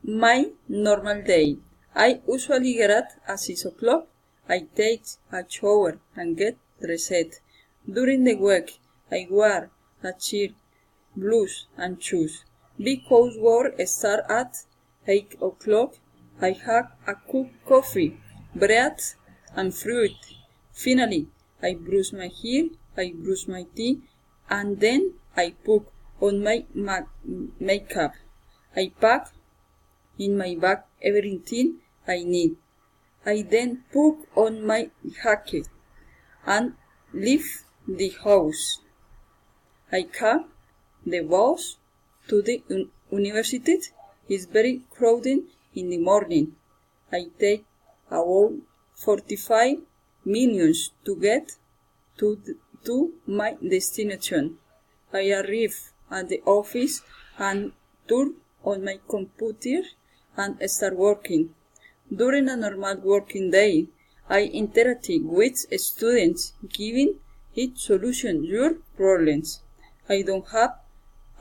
my normal day. I usually get up at 6 o'clock. I take a shower and get dressed. During the week, I wear a shirt, blouse, and shoes. Because work starts at 8 o'clock, I have a cup of coffee, bread, and fruit. Finally, I brush my hair, I brush my teeth, and then I put on my makeup. I pack in my bag everything I need. I then put on my jacket and leave the house. I cab the bus to the university. It's very crowded in the morning. I take about 45 minutes to get to my destination. I arrive at the office and turn on my computer and start working. During a normal working day, I interact with students, giving each solution your problems. I don't have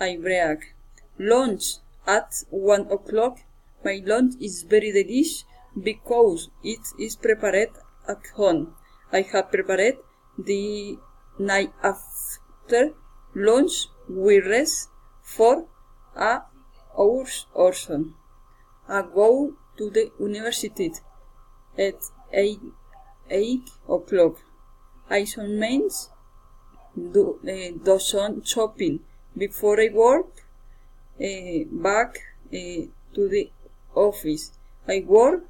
a break. Lunch at 1 o'clock. My lunch is very delicious because it is prepared at home. I have prepared the night after lunch. We rest for an hour or so. I go to the university at 8 o'clock. I sometimes do some shopping before I work back to the office. I work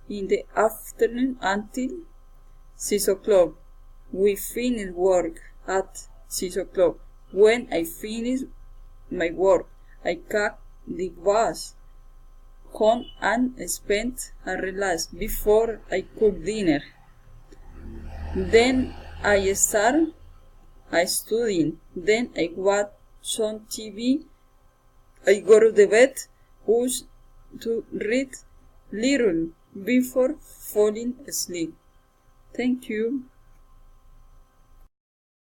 in the afternoon until 6 o'clock. We finish work at 6 o'clock. When I finish my work, I catch the bus home and spend and relax before I cook dinner. Then I start studying. Then I watch some TV. I go to the bed to read little before falling asleep. Thank you.